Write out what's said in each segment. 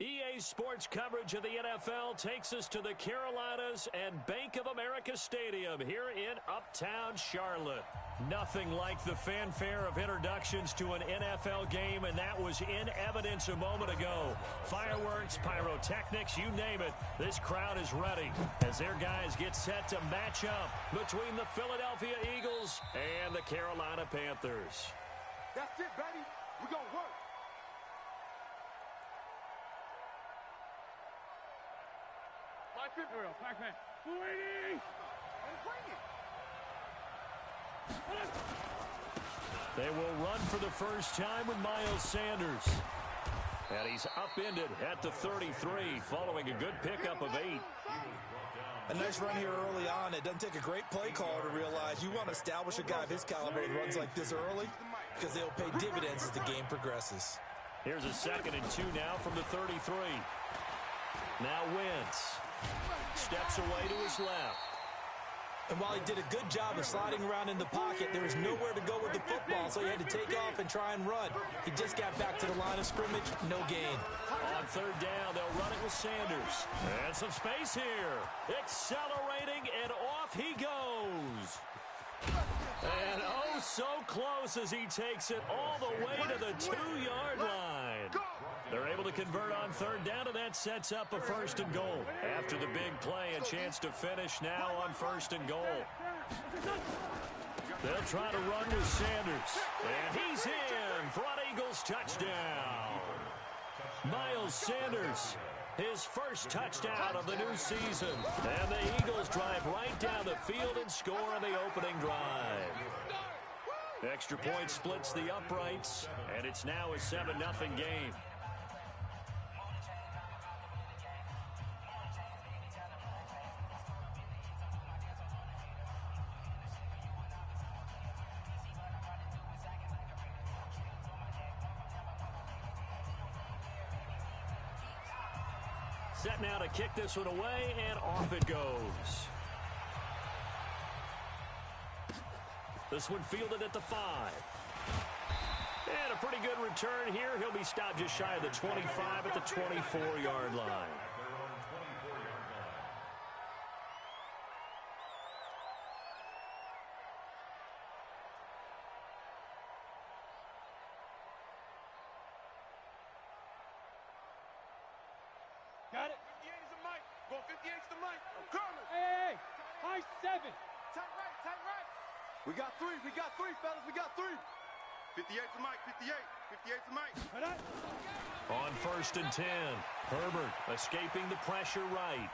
EA Sports coverage of the NFL takes us to the Carolinas and Bank of America Stadium here in Uptown Charlotte. Nothing like the fanfare of introductions to an NFL game, and that was in evidence a moment ago. Fireworks, pyrotechnics, you name it. This crowd is ready as their guys get set to match up between the Philadelphia Eagles and the Carolina Panthers. That's it, baby. We're going to work. Here we go, Pac-Man. Waiting! They will run for the first time with Miles Sanders. And he's upended at the 33 following a good pickup of 8. A nice run here early on. It doesn't take a great play caller to realize you want to establish a guy of his caliber that runs like this early because they'll pay dividends as the game progresses. Here's a 2nd and 2 now from the 33. Now Wentz steps away to his left. And while he did a good job of sliding around in the pocket, there was nowhere to go with the football, so he had to take off and try and run. He just got back to the line of scrimmage, no gain. On 3rd down, they'll run it with Sanders. And some space here. Accelerating, and off he goes. And oh, so close as he takes it all the way to the 2-yard line. They're able to convert on 3rd down, and that sets up a 1st and goal. After the big play, a chance to finish now on 1st and goal. They'll try to run with Sanders. And he's in for an Eagles touchdown. Miles Sanders, his first touchdown of the new season. And the Eagles drive right down the field and score on the opening drive. Extra point splits the uprights, and it's now a 7-0 game. Set now to kick this one away, and off it goes. This one fielded at the 5. And a pretty good return here. He'll be stopped just shy of the 25 at the 24-yard line. Got it. 58 is the mic. Going 58 is the mic. I'm coming. Hey, high 7. Tight right, tight right. We got 3, fellas. We got 3. 58 is the mic, 58. 58 is the mic. On 1st and 10, Herbert escaping the pressure right.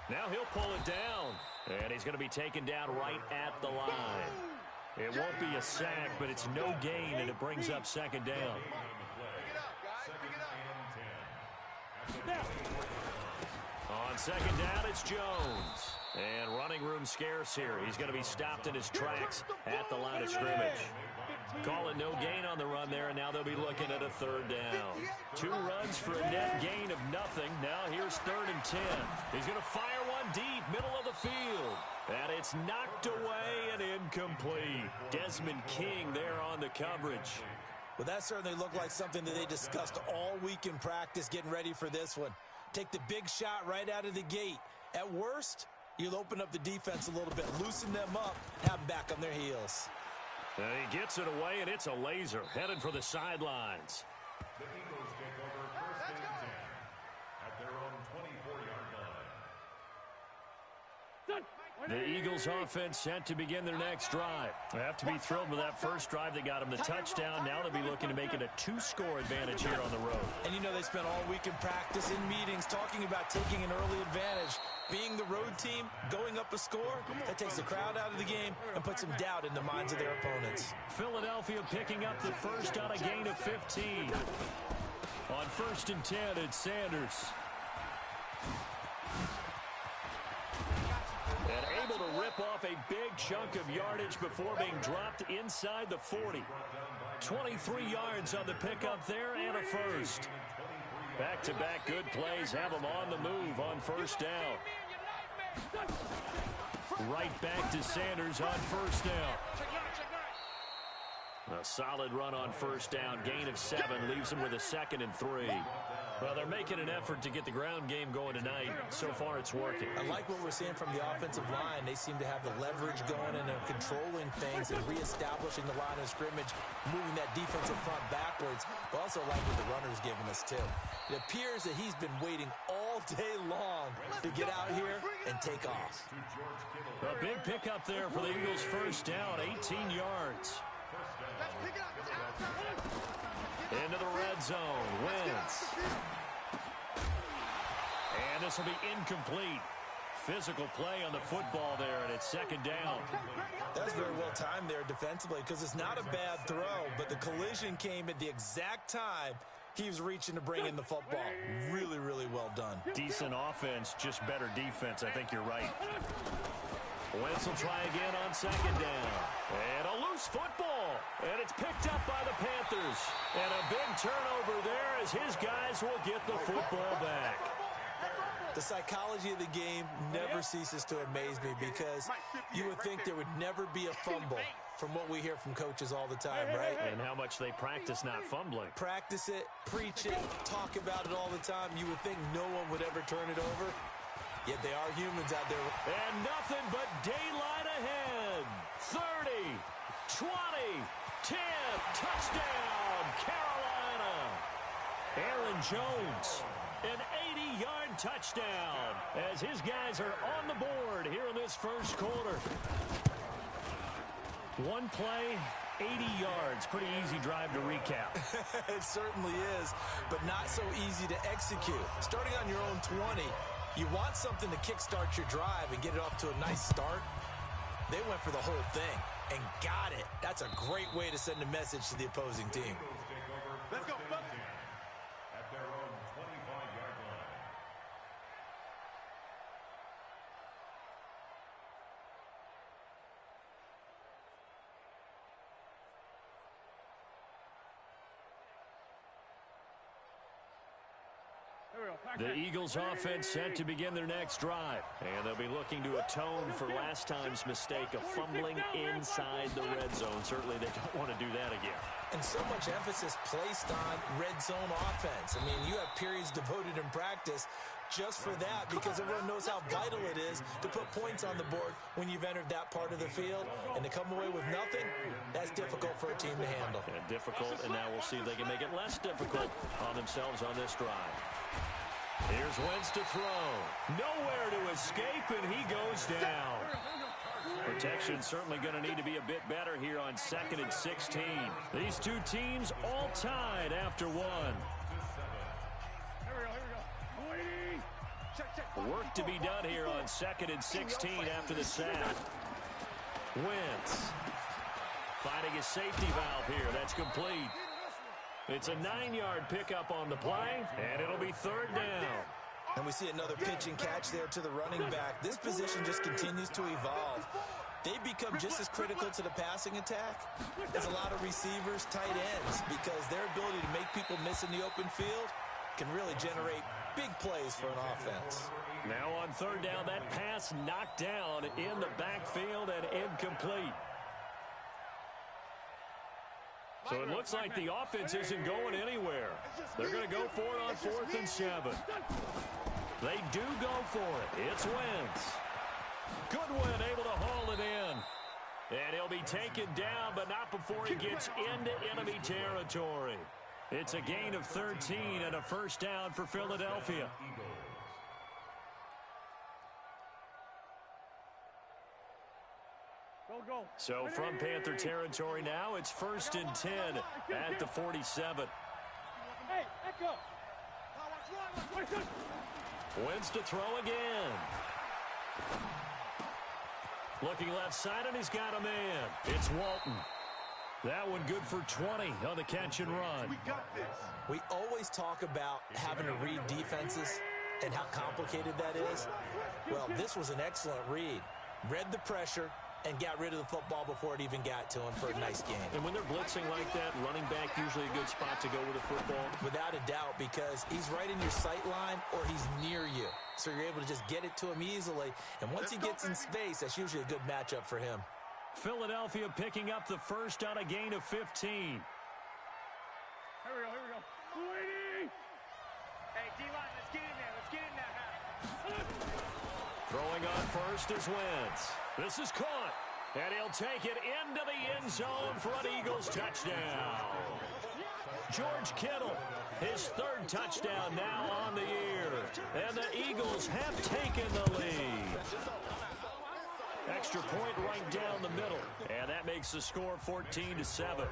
Now he'll pull it down, and he's going to be taken down right at the line. It won't be a sack, but it's no gain, and it brings up 2nd down. Pick it up, guys. Pick it up. On 2nd down, it's Jones. And running room scarce here. He's going to be stopped in his tracks at the line of scrimmage. Calling no gain on the run there, and now they'll be looking at a 3rd down. 2 runs for a net gain of nothing. Now here's 3rd and 10. He's going to fire one deep, middle of the field. And it's knocked away and incomplete. Desmond King there on the coverage. Well, that certainly looked like something that they discussed all week in practice getting ready for this one. Take the big shot right out of the gate. At worst, you'll open up the defense a little bit, loosen them up, have them back on their heels. And he gets it away, and it's a laser headed for the sidelines. The Eagles take over 1st and 10 at their own 24-yard line. The Eagles offense set to begin their next drive. They have to be thrilled with that first drive that got them the touchdown. Now they'll be looking to make it a 2-score advantage here on the road. And you know they spent all week in practice, in meetings, talking about taking an early advantage. Being the road team, going up a score, that takes the crowd out of the game and puts some doubt in the minds of their opponents. Philadelphia picking up the first on a gain of 15. On 1st and 10, it's Sanders. And able to rip off a big chunk of yardage before being dropped inside the 40. 23 yards on the pickup there and a first. Back-to-back good plays have them on the move on 1st down. Right back to Sanders on 1st down. A solid run on 1st down. Gain of 7 leaves him with a 2nd and 3. Well, they're making an effort to get the ground game going tonight. So far, it's working. I like what we're seeing from the offensive line. They seem to have the leverage going and they're controlling things and reestablishing the line of scrimmage, moving that defensive front backwards. But also like what the runner's giving us, too. It appears that he's been waiting all day long to get out here and take off. A big pickup there for the Eagles' first down, 18 yards. Into the red zone. Wentz. And this will be incomplete. Physical play on the football there, and it's second down. That's very well timed there defensively because it's not a bad throw, but the collision came at the exact time he was reaching to bring in the football. Really, really well done. Decent offense, just better defense. I think you're right. Wentz will try again on second down. And a loose football. And it's picked up by the Panthers. And a big turnover there as his guys will get the football back. The psychology of the game never ceases to amaze me because you would think there would never be a fumble from what we hear from coaches all the time, right? And how much they practice not fumbling. Practice it, preach it, talk about it all the time. You would think no one would ever turn it over. Yet they are humans out there. And nothing but daylight ahead. 30, 20, 10, touchdown, Carolina. Aaron Jones, an 80-yard touchdown as his guys are on the board here in this first quarter. One play, 80 yards. Pretty easy drive to recap. It certainly is, but not so easy to execute. Starting on your own 20, you want something to kickstart your drive and get it off to a nice start. They went for the whole thing and got it. That's a great way to send a message to the opposing team. Let's go, fellas. At their own 25-yard line. The Eagles offense set to begin their next drive. And they'll be looking to atone for last time's mistake of fumbling inside the red zone. Certainly they don't want to do that again. And so much emphasis placed on red zone offense. I mean, you have periods devoted in practice just for that because everyone knows how vital it is to put points on the board when you've entered that part of the field. And to come away with nothing, that's difficult for a team to handle. And difficult, and now we'll see if they can make it less difficult on themselves on this drive. Here's Wentz to throw. Nowhere to escape, and he goes down. Protection certainly going to need to be a bit better here on 2nd and 16. These two teams all tied after one. Work to be done here on 2nd and 16 after the sack. Wentz finding a safety valve here. That's complete. It's a 9-yard pickup on the play, and it'll be 3rd down. And we see another pitch and catch there to the running back. This position just continues to evolve. They become just as critical to the passing attack as a lot of receivers, tight ends, because their ability to make people miss in the open field can really generate big plays for an offense. Now on 3rd down, that pass knocked down in the backfield and incomplete. So it looks like the offense isn't going anywhere. They're going to go for it on 4th and 7. They do go for it. It's Wentz. Goodwin able to haul it in. And he'll be taken down, but not before he gets into enemy territory. It's a gain of 13 and a 1st down for Philadelphia. So from Panther territory now, it's 1st and 10 at the 47. Hey, echo. Wentz to throw again. Looking left side, and he's got a man. It's Walton. That one good for 20 on the catch and run. We got this. We always talk about having to read defenses and how complicated that is. Well, this was an excellent read. Read the pressure and got rid of the football before it even got to him for a nice game. And when they're blitzing like that, running back usually a good spot to go with the football. Without a doubt, because he's right in your sight line or he's near you. So you're able to just get it to him easily. And once he gets in space, that's usually a good matchup for him. Philadelphia picking up the first on a gain of 15. Here we go. Waiting. Let's get in there. Let's get in there. Throwing on first is Wentz. This is caught. And he'll take it into the end zone for an Eagles touchdown. George Kittle, his third touchdown now on the year. And the Eagles have taken the lead. Extra point right down the middle. And that makes the score 14-7.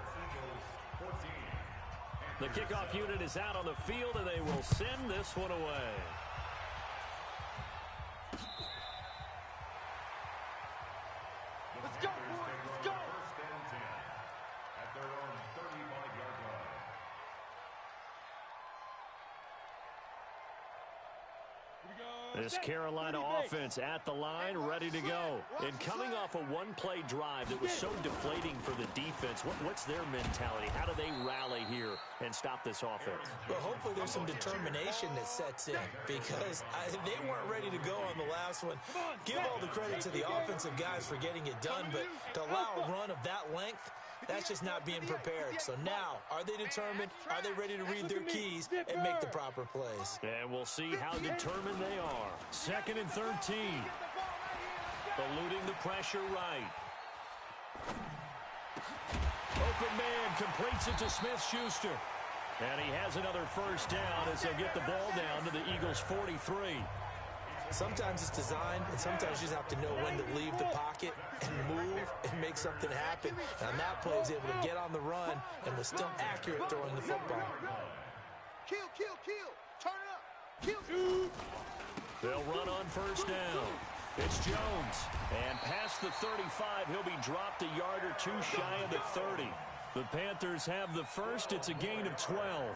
The kickoff unit is out on the field, and they will send this one away. Let's go, boys. Let's go. First and 10 at their own 35-yard line. This Carolina offense at the line, ready to go. And coming off a one-play drive that was so deflating for the defense, what's their mentality? How do they rally here and stop this offense? Well, hopefully there's some determination that sets in because they weren't ready to go on the last one. Give all the credit to the offensive guys for getting it done, but to allow a run of that length, that's just not being prepared. So now, are they determined? Are they ready to read their keys and make the proper plays? And we'll see how determined they are. 2nd and 13. Eluding the pressure right. Open man completes it to Smith-Schuster. And he has another first down as they'll get the ball down to the Eagles' 43. Sometimes it's designed, and sometimes you just have to know when to leave the pocket and move and make something happen. And on that play, he was able to get on the run and was still accurate throwing the football. Kill. Turn it up. Kill. They'll run on first down. It's Jones. And past the 35, he'll be dropped a yard or two shy of the 30. The Panthers have the first. It's a gain of 12.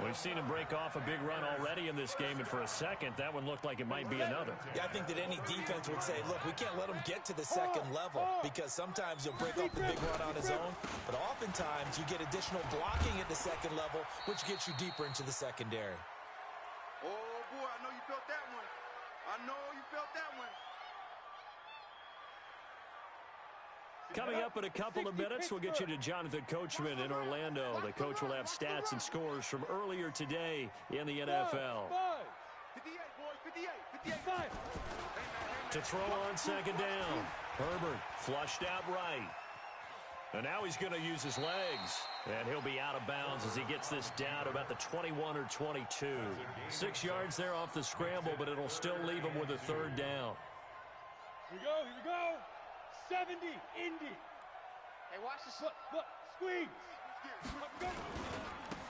We've seen him break off a big run already in this game, and for a second, that one looked like it might be another. Yeah, I think that any defense would say, look, we can't let him get to the second level because sometimes he'll break off the big run on his own, but oftentimes you get additional blocking at the second level, which gets you deeper into the secondary. Oh, boy, I know you felt that one. Coming up in a couple of minutes, we'll get you to Jonathan Coachman in Orlando. The coach will have stats and scores from earlier today in the NFL. 58, boys, 58. To throw on second down. Herbert flushed out right. And now he's going to use his legs. And he'll be out of bounds as he gets this down to about the 21 or 22. 6 yards there off the scramble, but it'll still leave him with a third down. Here we go. 70, Indy. Hey, watch this. Look, squeeze.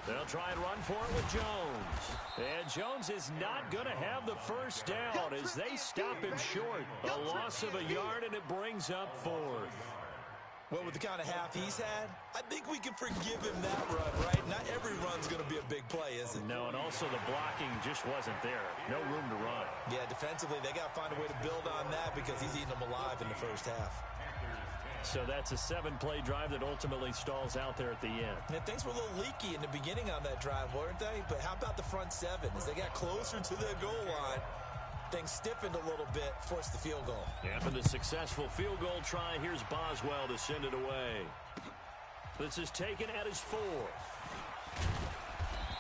They'll try and run for it with Jones. And Jones is not going to have the first down as they stop him short. A loss of a yard, and it brings up 4th. Well, with the kind of half he's had, I think we can forgive him that run, right? Not every run's going to be a big play, is it? No, and also the blocking just wasn't there. No room to run. Yeah, defensively, they got to find a way to build on that because he's eating them alive in the first half. So that's a 7-play drive that ultimately stalls out there at the end. And things were a little leaky in the beginning on that drive, weren't they? But how about the front 7? As they got closer to the goal line, things stiffened a little bit, forced the field goal. After the successful field goal try, here's Boswell to send it away. This is taken at his 4th.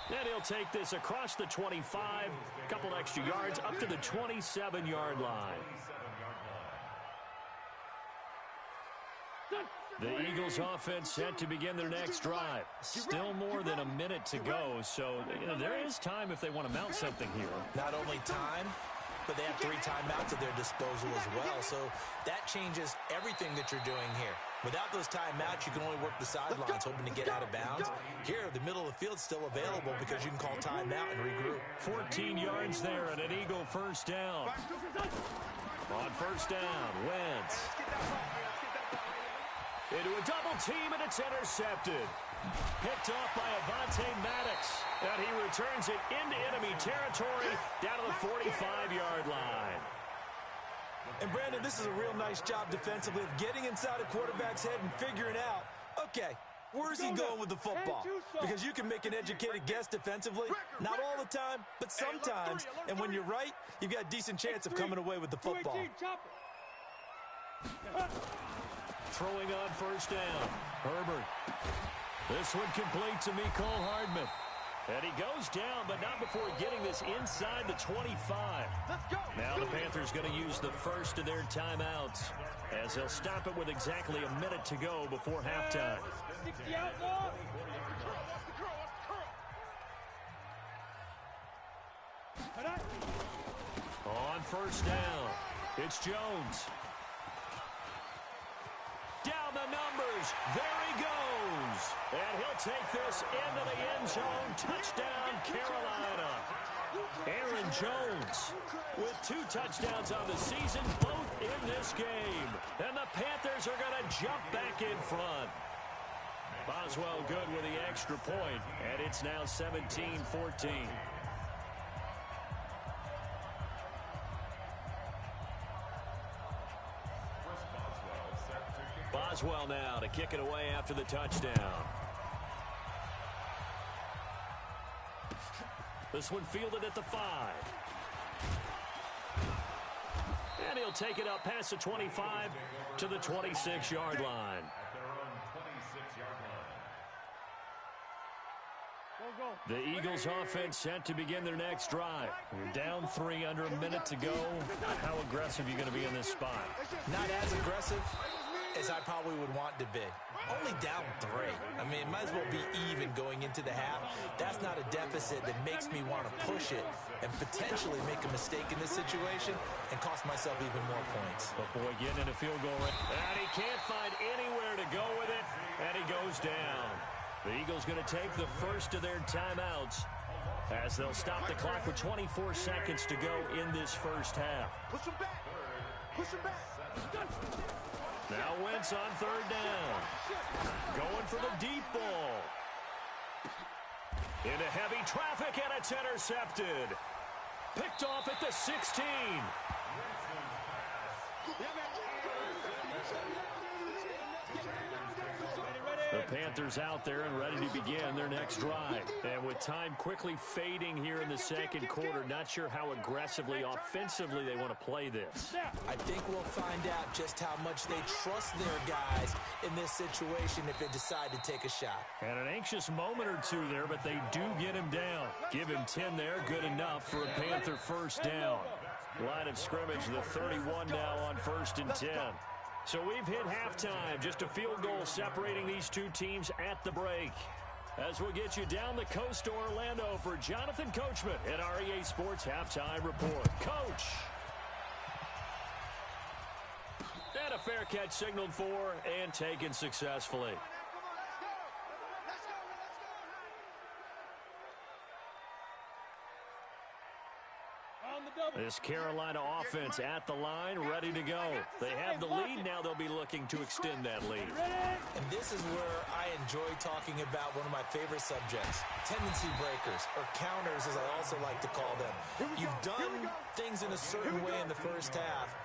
And he'll take this across the 25, a couple extra yards, up to the 27-yard line. The Eagles offense set to begin their next drive. Still more than a minute to go, so there is time if they want to mount something here. Not only time, but they have 3 timeouts at their disposal as well, so that changes everything that you're doing here. Without those timeouts, you can only work the sidelines hoping to get out of bounds. Here, the middle of the field is still available because you can call timeout and regroup. 14 yards there and an Eagle first down. On first down, Wentz. Into a double team, and it's intercepted. Picked off by Avonte Maddox. And he returns it into enemy territory down to the 45-yard line. And, Brandon, this is a real nice job defensively of getting inside a quarterback's head and figuring out, okay, where's he going with the football? Because you can make an educated guess defensively. Not all the time, but sometimes. And when you're right, you've got a decent chance of coming away with the football. Throwing on first down. Herbert. This one complete to Mecole Hardman. And he goes down, but not before getting this inside the 25. Let's go. Now the Panthers going to use the first of their timeouts, as they'll stop it with exactly a minute to go before halftime. 60 outlaw. On first down, it's Jones. Down the numbers. There he goes. And he'll take this into the end zone. Touchdown, Carolina. Aaron Jones with 2 touchdowns on the season, both in this game. And the Panthers are going to jump back in front. Boswell good with the extra point, and it's now 17-14. Boswell now to kick it away after the touchdown. This one fielded at the 5. And he'll take it up past the 25 to the 26-yard line. The Eagles offense set to begin their next drive. You're down 3, under a minute to go. How aggressive are you going to be in this spot? Not as aggressive as I probably would want to be. Only down 3. I mean, it might as well be even going into the half. That's not a deficit that makes me want to push it and potentially make a mistake in this situation and cost myself even more points. But boy, getting in a field goal range. And he can't find anywhere to go with it. And he goes down. The Eagles going to take the first of their timeouts as they'll stop the clock with 24 seconds to go in this first half. Push him back. Push him back. Now Wentz on third down. Going for the deep ball. Into heavy traffic, and it's intercepted. Picked off at the 16. The Panthers out there and ready to begin their next drive. And with time quickly fading here in the second quarter, not sure how aggressively, offensively they want to play this. I think we'll find out just how much they trust their guys in this situation if they decide to take a shot. And an anxious moment or two there, but they do get him down. Give him 10 there, good enough for a Panther first down. Line of scrimmage, the 31 now on 1st and 10. So we've hit halftime, just a field goal separating these two teams at the break. As we'll get you down the coast to Orlando for Jonathan Coachman at our EA Sports Halftime Report. Coach! And a fair catch signaled for and taken successfully. This Carolina offense at the line, ready to go. They have the lead. Now they'll be looking to extend that lead. And this is where I enjoy talking about one of my favorite subjects, tendency breakers, or counters as I also like to call them. You've done things in a certain way in the first half,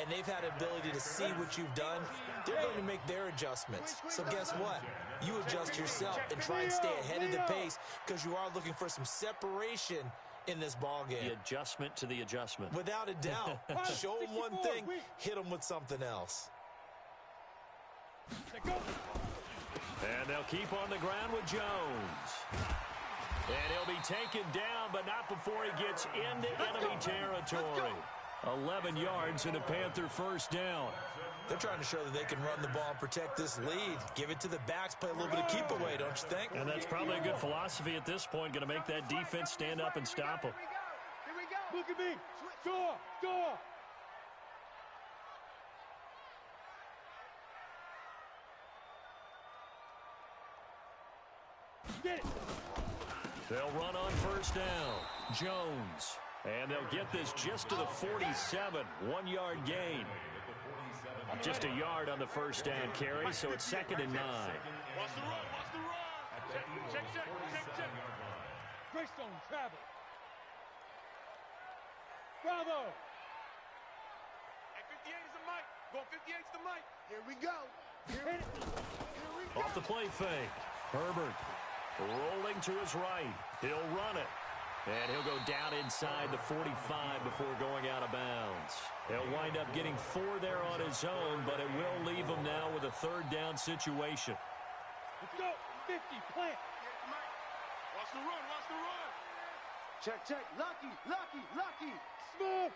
and they've had the ability to see what you've done. They're going to make their adjustments. So guess what? You adjust yourself and try and stay ahead of the pace because you are looking for some separation in this ball game. The adjustment to the adjustment. Without a doubt. Show them one thing, hit them with something else. And they'll keep on the ground with Jones. And he'll be taken down, but not before he gets into enemy territory. 11 yards and a Panther first down. They're trying to show that they can run the ball and protect this lead. Give it to the backs, play a little bit of keep away, don't you think? And that's probably a good philosophy at this point. Going to make that defense stand up and stop them. Here we go. Look at me. Door. Get it. They'll run on first down. Jones. And they'll get this just to the 47. 1-yard gain. Just a yard on the first down carry, so it's 2nd and 9. Watch the run. Check. Greystone travel. Bravo. Hey, 58 is the mic. Going 58 is the mic. Here we go. Hit it. Off the play fake. Herbert rolling to his right. He'll run it. And he'll go down inside the 45 before going out of bounds. He'll wind up getting 4 there on his own, but it will leave him now with a 3rd down situation. Let's go. 50, plant. Watch Watch the run, watch the run. Check, check. Lucky, lucky, lucky. Smith.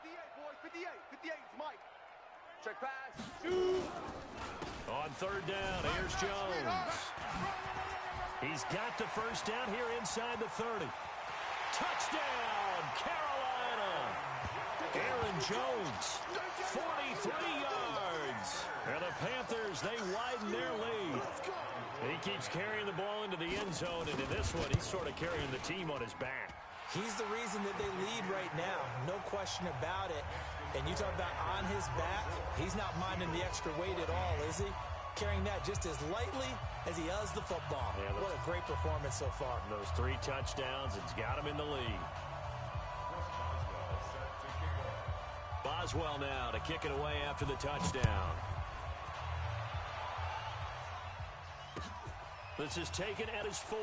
58, boys, 58. 58 is Mike. Check pass. On third down, here's Jones. He's got the first down here inside the 30. Touchdown, Carolina. Aaron Jones, 43 yards. And the Panthers, they widen their lead. He keeps carrying the ball into the end zone, and in this one, he's sort of carrying the team on his back. He's the reason that they lead right now. No question about it. And you talk about on his back, he's not minding the extra weight at all, is he? Carrying that just as lightly as he does the football. Yeah, what a great performance so far. Those 3 touchdowns, it's got him in the lead. Boswell now to kick it away after the touchdown. This is taken at his 4.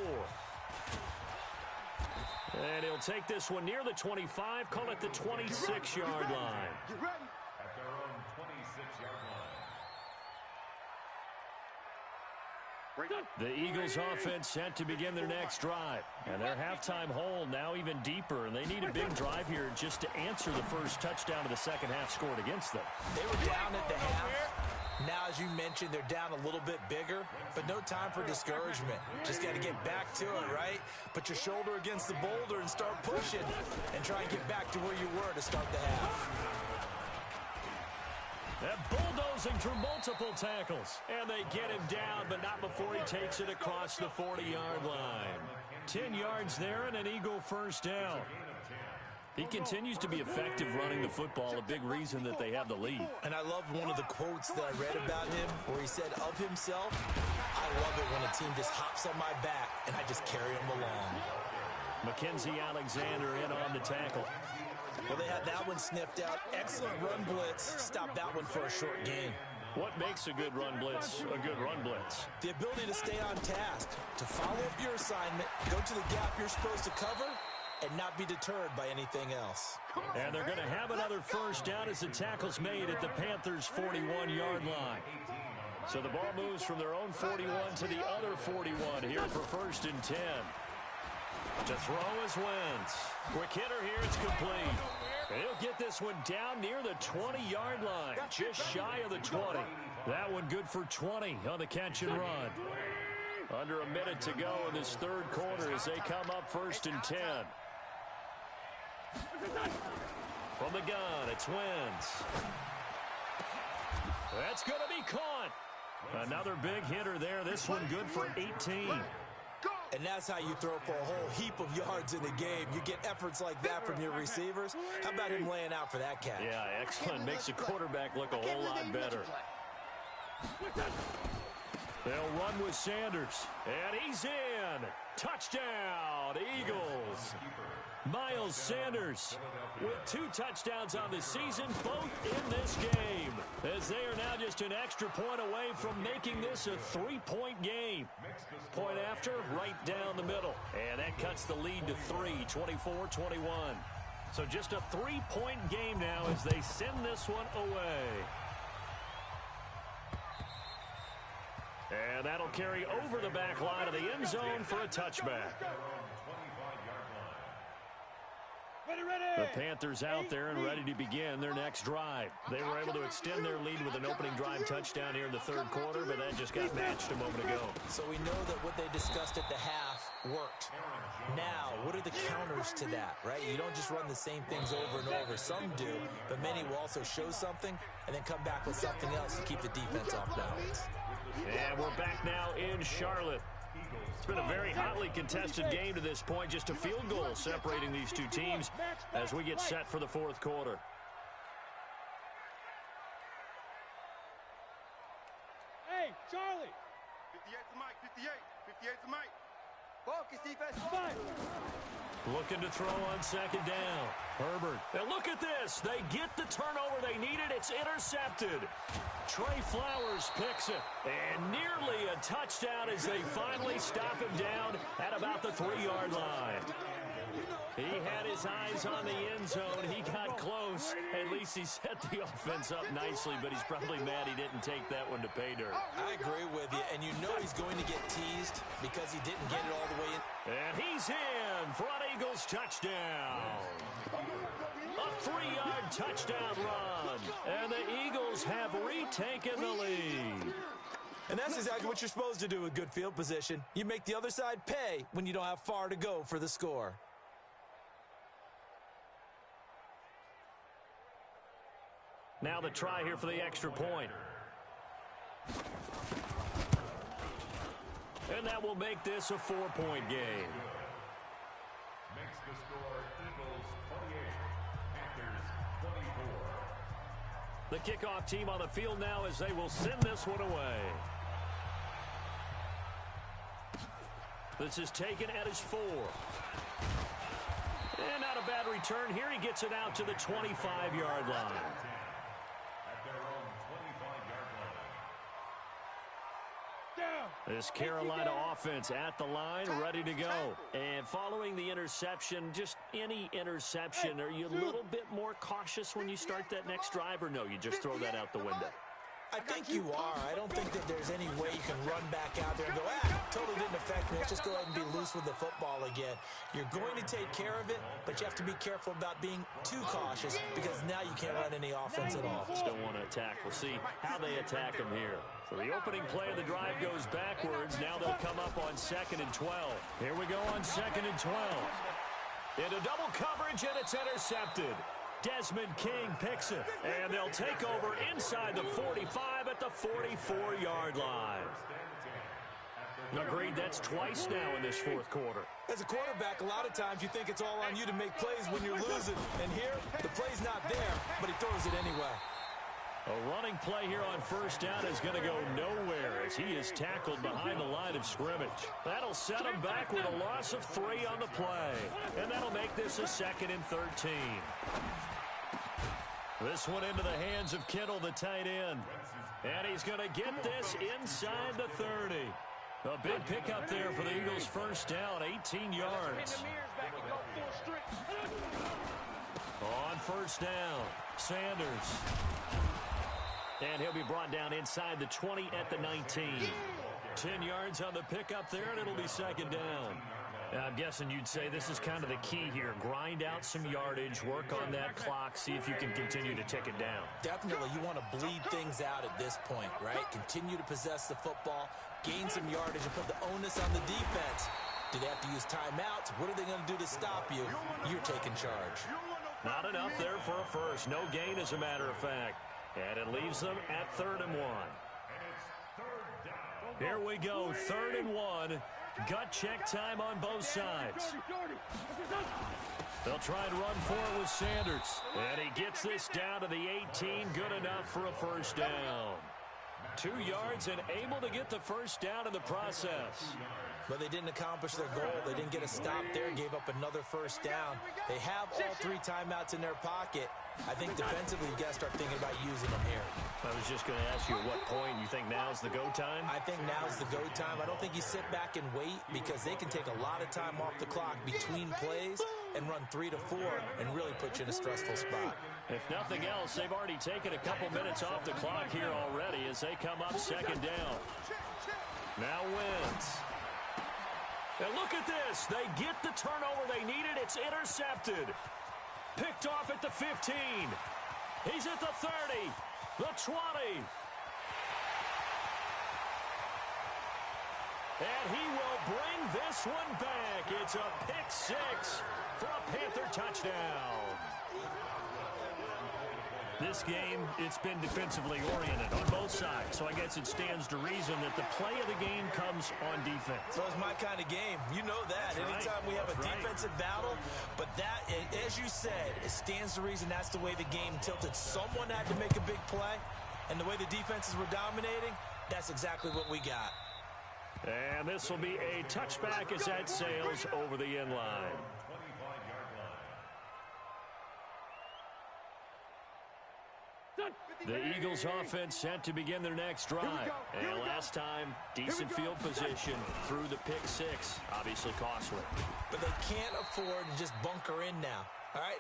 And he'll take this one near the 25, call it the 26-yard line. Get ready. At their own 26-yard line. The Eagles offense set to begin their next drive. And their halftime hole now even deeper. And they need a big drive here just to answer the first touchdown of the second half scored against them. They were down at the half. Now, as you mentioned, they're down a little bit bigger, but no time for discouragement. Just got to get back to it, right? Put your shoulder against the boulder and start pushing and try and get back to where you were to start the half. They're bulldozing through multiple tackles. And they get him down, but not before he takes it across the 40-yard line. 10 yards there and an Eagle first down. He continues to be effective running the football, a big reason that they have the lead. And I love one of the quotes that I read about him where he said of himself, I love it when a team just hops on my back and I just carry them along. Mackenzie Alexander in on the tackle. Well, they had that one sniffed out. Excellent run blitz. Stopped that one for a short gain. What makes a good run blitz a good run blitz? The ability to stay on task, to follow up your assignment, go to the gap you're supposed to cover, and not be deterred by anything else. And they're going to have another first down as the tackle's made at the Panthers' 41-yard line. So the ball moves from their own 41 to the other 41 here for first and 10. To throw is Wentz. Quick hitter here, it's complete. He'll get this one down near the 20-yard line, just shy of the 20. That one good for 20 on the catch and run. Under a minute to go in this third quarter as they come up first and 10. From the gun, it's Wentz. That's going to be caught. Another big hitter there. This one good for 18. And that's how you throw for a whole heap of yards in the game. You get efforts like that from your receivers. How about him laying out for that catch? Yeah, excellent. Makes the quarterback look a whole lot better. They'll run with Sanders. And he's in. Touchdown, Eagles. Miles Sanders with 2 touchdowns on the season, both in this game, as they are now just an extra point away from making this a 3-point game. Point after, right down the middle. And that cuts the lead to 3, 24-21. So just a 3-point game now as they send this one away. And that'll carry over the back line of the end zone for a touchback. The Panthers out there and ready to begin their next drive. They were able to extend their lead with an opening drive touchdown here in the third quarter, but that just got matched a moment ago. So we know that what they discussed at the half worked. Now, what are the counters to that, right? You don't just run the same things over and over. Some do, but many will also show something and then come back with something else to keep the defense off balance. And we're back now in Charlotte. It's been a very hotly contested game to this point. Just a field goal separating these two teams as we get set for the fourth quarter. Hey, Charlie. 58's the Mike, 58. 58's the Mike. Focus, defense. Five. Looking to throw on second down. Herbert. And look at this. They get the turnover they needed. It's intercepted. Trey Flowers picks it. And nearly a touchdown as they finally stop him down at about the 3-yard line. He had his eyes on the end zone. He got close. At least he set the offense up nicely, but he's probably mad he didn't take that one to pay dirt. I agree with you, and you know he's going to get teased because he didn't get it all the way in. And he's in for an Eagles touchdown. A 3-yard touchdown run. And the Eagles have retaken the lead. And that's exactly what you're supposed to do with good field position. You make the other side pay when you don't have far to go for the score. Now the try here for the extra point. And that will make this a 4-point game. Makes the score Eagles 28, Panthers 24. The kickoff team on the field now as they will send this one away. This is taken at his 4. And not a bad return here. He gets it out to the 25-yard line. At their own 25-yard line. This Carolina offense at the line, ready to go. And following the interception, just any interception, are you a little bit more cautious when you start that next drive, or no, you just throw that out the window? I think you are. I don't think that there's any way you can run back out there and go, totally didn't affect me. Let's just go ahead and be loose with the football again. You're going to take care of it, but you have to be careful about being too cautious because now you can't run any offense at all. Still want to attack. We'll see how they attack him here. So the opening play of the drive goes backwards. Now they'll come up on 2nd and 12. Here we go on 2nd and 12. Into double coverage, and it's intercepted. Desmond King picks it, and they'll take over inside the 45 at the 44-yard line. Agreed, that's twice now in this fourth quarter. As a quarterback, a lot of times you think it's all on you to make plays when you're losing. And here, the play's not there, but he throws it anyway. A running play here on first down is going to go nowhere as he is tackled behind the line of scrimmage. That'll set him back with a loss of 3 on the play. And that'll make this a 2nd and 13. This one into the hands of Kittle, the tight end. And he's going to get this inside the 30. A big pickup there for the Eagles' first down, 18 yards. On first down, Sanders. And he'll be brought down inside the 20 at the 19. 10 yards on the pickup there, and it'll be 2nd down. I'm guessing you'd say this is kind of the key here. Grind out some yardage, work on that clock, see if you can continue to tick it down. Definitely. You want to bleed things out at this point, right? Continue to possess the football, gain some yardage, and put the onus on the defense. Do they have to use timeouts? What are they going to do to stop you? You're taking charge. Not enough there for a first. No gain, as a matter of fact. And it leaves them at 3rd and 1. Here we go, 3rd and 1. Gut check time on both sides. They'll try and run for it with Sanders. And he gets this down to the 18. Good enough for a first down. 2 yards and able to get the first down in the process. But they didn't accomplish their goal. They didn't get a stop there, gave up another first down. They have all 3 timeouts in their pocket. I think defensively you got to start thinking about using them here. I was just going to ask you at what point you think now's the go time? I think now's the go time. I don't think you sit back and wait because they can take a lot of time off the clock between plays and run 3 to 4 and really put you in a stressful spot. If nothing else, they've already taken a couple minutes off the clock here already as they come up 2nd down. Now Wentz. And look at this. They get the turnover they needed. It's intercepted. Picked off at the 15. He's at the 30. The 20. And he will bring this one back. It's a pick 6 for a Panther touchdown. This game, it's been defensively oriented on both sides, so I guess it stands to reason that the play of the game comes on defense. So it's my kind of game. You know that. Anytime we have a defensive battle, but that, as you said, it stands to reason that's the way the game tilted. Someone had to make a big play, and the way the defenses were dominating, that's exactly what we got. And this will be a touchback as that sails over the end line. The Eagles offense set to begin their next drive. And last time, decent field position through the pick six. Obviously costly. But they can't afford to just bunker in now. All right,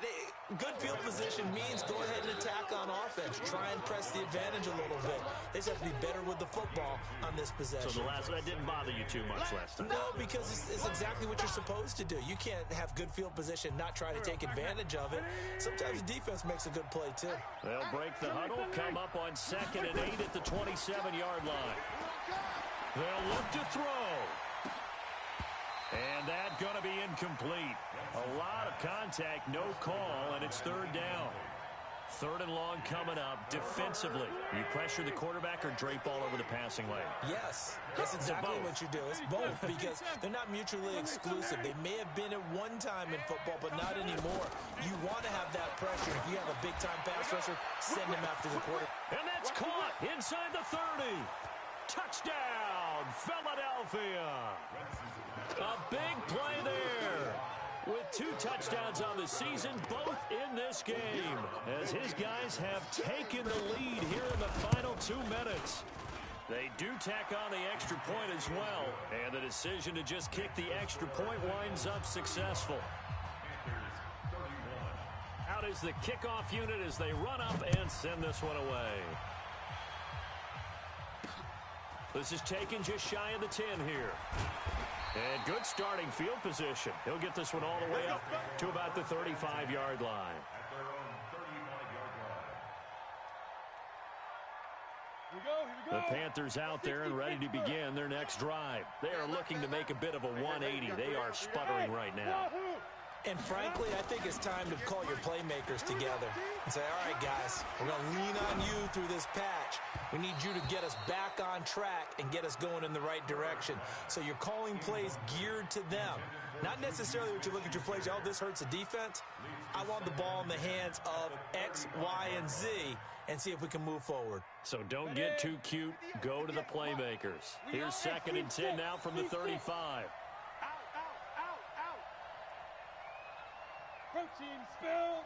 good field position means go ahead and attack on offense. Try and press the advantage a little bit. They just have to be better with the football on this possession. So that didn't bother you too much last time? No, because it's exactly what you're supposed to do. You can't have good field position, not try to take advantage of it. Sometimes the defense makes a good play, too. They'll break the huddle, come up on 2nd and 8 at the 27-yard line. They'll look to throw. And that's going to be incomplete. A lot of contact, no call, and it's 3rd down. 3rd and long coming up defensively. You pressure the quarterback or drape all over the passing lane? Yes, that's exactly what you do. It's both because they're not mutually exclusive. They may have been at one time in football, but not anymore. You want to have that pressure. If you have a big-time pass rusher, send him after the quarterback. And that's caught inside the 30. Touchdown, Philadelphia. A big play there. With 2 touchdowns on the season, both in this game, as his guys have taken the lead here in the final 2 minutes. They do tack on the extra point as well, and the decision to just kick the extra point winds up successful. Out is the kickoff unit as they run up and send this one away. This is taken just shy of the 10 here. And good starting field position. He'll get this one all the way up to about the 35-yard line. At their own 35-yard line. Here we go, here we go. The Panthers out there and ready to begin their next drive. They are looking to make a bit of a 180. They are sputtering right now. And frankly, I think it's time to call your playmakers together and say, all right, guys, we're going to lean on you through this patch. We need you to get us back on track and get us going in the right direction. So you're calling plays geared to them. Not necessarily what you look at your plays, oh, this hurts the defense. I want the ball in the hands of X, Y, and Z and see if we can move forward. So don't get too cute. Go to the playmakers. Here's 2nd and 10 now from the 35. Protein spill.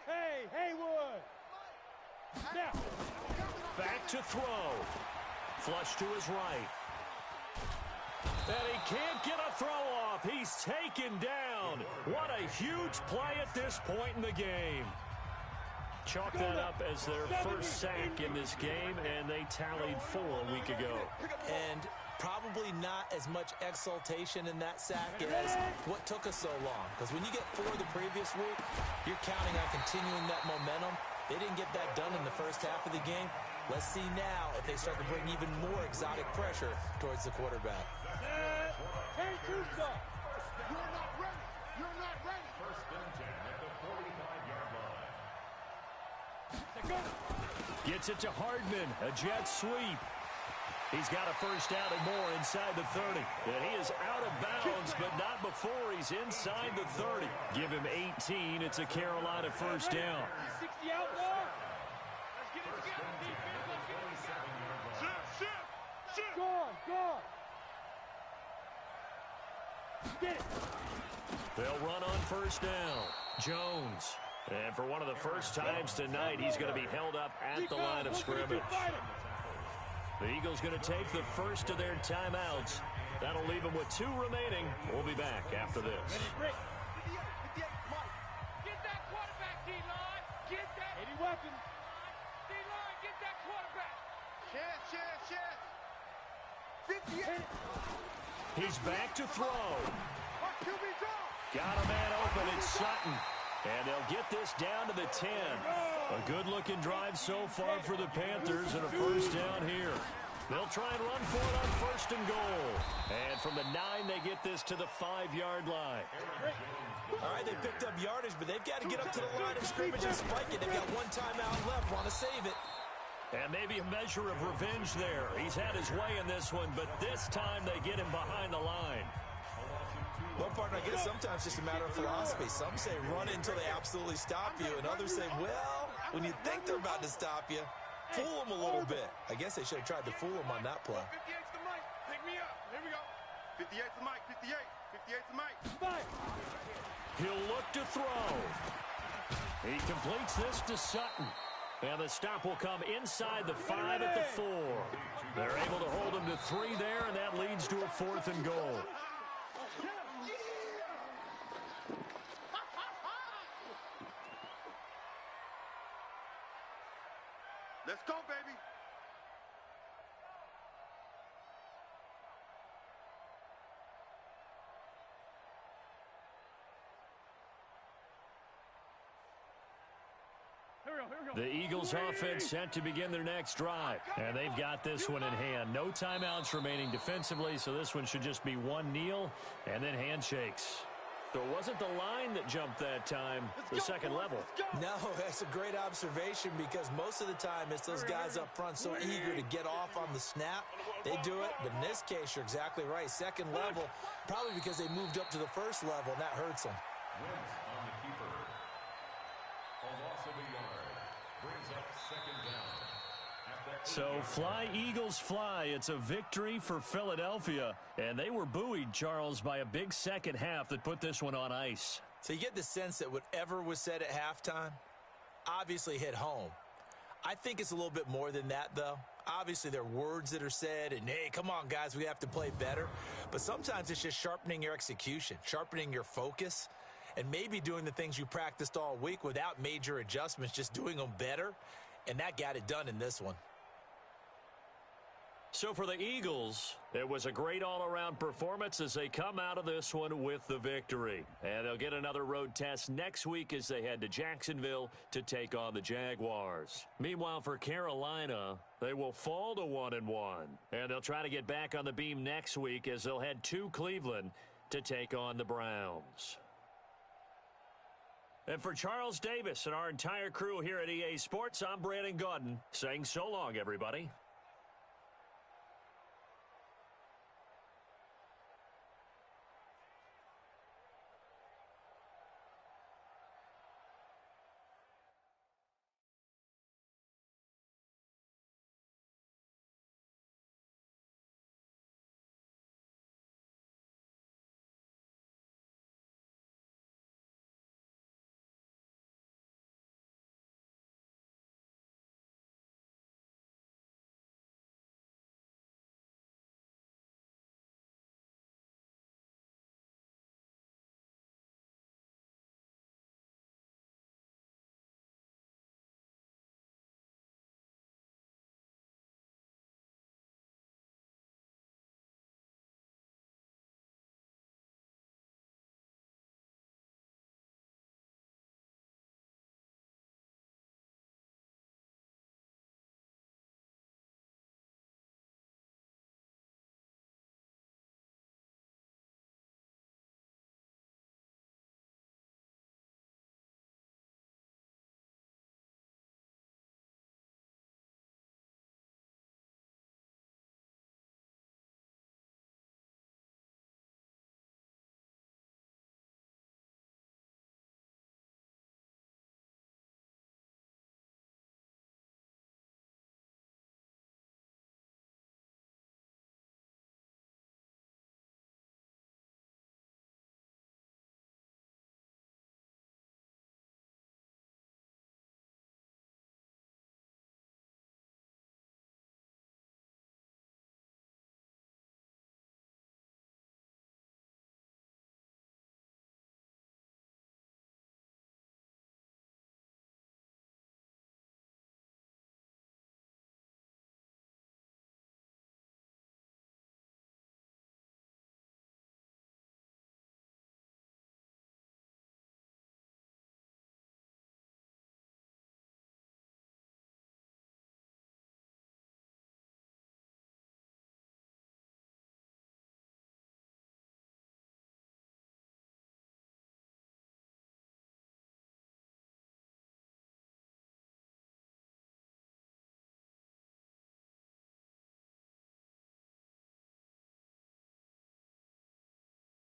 Hey, Haywood. Now. Back to throw. Flush to his right. And he can't get a throw off. He's taken down. What a huge play at this point in the game. Chalk that up as their first sack in this game, and they tallied 4 a week ago. And probably not as much exultation in that sack as what took us so long. Because when you get 4 the previous week, you're counting on continuing that momentum. They didn't get that done in the first half of the game. Let's see now if they start to bring even more exotic pressure towards the quarterback. Hey, Tusa. You're not ready. You're not ready. 1st and 10 at the 45-yard line. Gets it to Hardman, a jet sweep. He's got a first down and more inside the 30. And he is out of bounds, but not before he's inside the 30. Give him 18. It's a Carolina first down. 60 outlaw. Let's get it together, defense. Let's get it together. Shift. Gone. Get it. They'll run on first down. Jones. And for one of the first times tonight, he's going to be held up at the line of scrimmage. The Eagles going to take the first of their timeouts. That'll leave them with 2 remaining. We'll be back after this. Get that quarterback, D-line. Get that. Any weapon. D-line, get that quarterback. Chance. 58. He's back to throw. Got a man open. It's Sutton. And they'll get this down to the 10. A good-looking drive so far for the Panthers and a first down here. They'll try and run for it on 1st and goal. And from the 9, they get this to the 5-yard line. All right, they picked up yardage, but they've got to get up to the line of scrimmage and spike it. They've got 1 timeout left. Want to save it. And maybe a measure of revenge there. He's had his way in this one, but this time they get him behind the line. Well, partner, I guess sometimes it's just a matter of philosophy. Some say run until they absolutely stop you, and others say, well, when you think they're about to stop you, fool them a little bit. I guess they should have tried to fool them on that play. 58's the mic. Pick me up. Here we go. 58's the mic. 58. 58's the mic. Mike. He'll look to throw. He completes this to Sutton. And the stop will come inside the 5 at the 4. They're able to hold him to 3 there, and that leads to a 4th and goal. Let's go, baby. The Eagles offense set to begin their next drive. And they've got this one in hand. No timeouts remaining defensively, so this one should just be one kneel and then handshakes. So it wasn't the line that jumped that time, the second level. No, that's a great observation because most of the time it's those guys up front so eager to get off on the snap. They do it, but in this case, you're exactly right. Second level, probably because they moved up to the first level, and that hurts them. Wins on the keeper. A loss of a yard. Brings up second down. So fly, Eagles, fly. It's a victory for Philadelphia. And they were buoyed, Charles, by a big second half that put this one on ice. So you get the sense that whatever was said at halftime obviously hit home. I think it's a little bit more than that, though. Obviously, there are words that are said, and, hey, come on, guys, we have to play better. But sometimes it's just sharpening your execution, sharpening your focus, and maybe doing the things you practiced all week without major adjustments, just doing them better. And that got it done in this one. So for the Eagles, it was a great all-around performance as they come out of this one with the victory. And they'll get another road test next week as they head to Jacksonville to take on the Jaguars. Meanwhile, for Carolina, they will fall to 1-1. And they'll try to get back on the beam next week as they'll head to Cleveland to take on the Browns. And for Charles Davis and our entire crew here at EA Sports, I'm Brandon Gaudin saying so long, everybody.